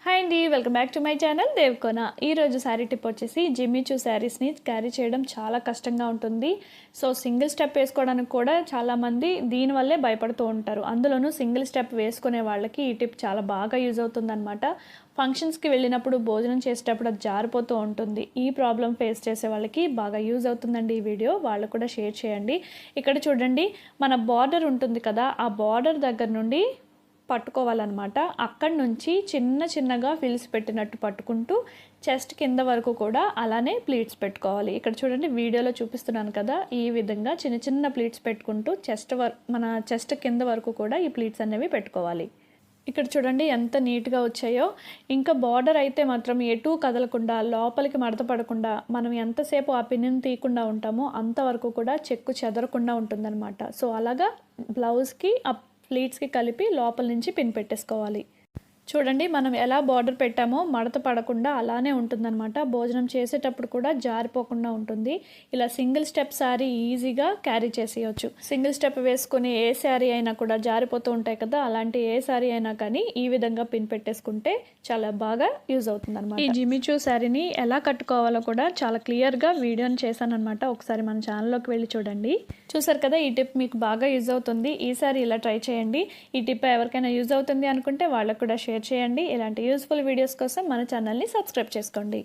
Hi అండి, welcome back to my channel Devakona. ఈరోజు sari tip వచ్చేసి జిమ్మి చూ శారీస్ని క్యారీ చేయడం చాలా కష్టంగా ఉంటుంది. సో సింగిల్ స్టెప్ వేసుకోవడానికి కూడా చాలామంది దీనివల్లే భయపడుతూ ఉంటారు. అందులోనూ సింగిల్ స్టెప్ వేసుకునే వాళ్ళకి ఈ టిప్ చాలా బాగా యూజ్ అవుతుందన్నమాట. ఫంక్షన్స్కి వెళ్ళినప్పుడు భోజనం చేసేటప్పుడు అది జారిపోతూ ఉంటుంది. ఈ ప్రాబ్లం ఫేస్ చేసే వాళ్ళకి బాగా యూజ్ అవుతుందండి ఈ వీడియో. వాళ్ళు కూడా షేర్ చేయండి. ఇక్కడ చూడండి, మన బార్డర్ ఉంటుంది కదా, ఆ బార్డర్ దగ్గర నుండి పట్టుకోవాలన్నమాట. అక్కడి నుంచి చిన్నగా ఫిల్స్ పెట్టినట్టు పట్టుకుంటూ చెస్ట్ కింద వరకు కూడా అలానే ప్లీట్స్ పెట్టుకోవాలి. ఇక్కడ చూడండి, వీడియోలో చూపిస్తున్నాను కదా, ఈ విధంగా చిన్న ప్లీట్స్ పెట్టుకుంటూ మన చెస్ట్ కింద వరకు కూడా ఈ ప్లీట్స్ అనేవి పెట్టుకోవాలి. ఇక్కడ చూడండి ఎంత నీట్గా వచ్చాయో. ఇంకా బార్డర్ అయితే మాత్రం ఎటూ కదలకుండా, లోపలికి మడత పడకుండా, మనం ఎంతసేపు ఆ పిన్నుని తీయకుండా ఉంటామో అంతవరకు కూడా చెక్కు చెదరకుండా ఉంటుందన్నమాట. సో అలాగా బ్లౌజ్కి ప్లీట్స్కి కలిపి లోపల నుంచి పిన్ పెట్టేసుకోవాలి. చూడండి, మనం ఎలా బార్డర్ పెట్టామో మడత పడకుండా అలానే ఉంటుందన్నమాట. భోజనం చేసేటప్పుడు కూడా జారిపోకుండా ఉంటుంది. ఇలా సింగిల్ స్టెప్ శారీ ఈజీగా క్యారీ చేసేయచ్చు. సింగిల్ స్టెప్ వేసుకుని ఏ శారీ అయినా కూడా జారిపోతూ ఉంటాయి కదా, అలాంటి ఏ శారీ అయినా కానీ ఈ విధంగా పిన్ పెట్టేసుకుంటే చాలా బాగా యూజ్ అవుతుంది అనమాట. ఈ జిమ్మి చూ శారీని ఎలా కట్టుకోవాలో కూడా చాలా క్లియర్గా వీడియోని చేశానమాట. ఒకసారి మన ఛానల్లోకి వెళ్ళి చూడండి. చూసారు కదా, ఈ టిప్ మీకు బాగా యూజ్ అవుతుంది. ఈసారి ఇలా ట్రై చేయండి. ఈ టిప్ ఎవరికైనా యూజ్ అవుతుంది అనుకుంటే వాళ్ళకు కూడా షేర్ చేయండి. ఇలాంటి యూస్ఫుల్ వీడియోస్ కోసం మన ఛానల్ని సబ్స్క్రైబ్ చేసుకోండి.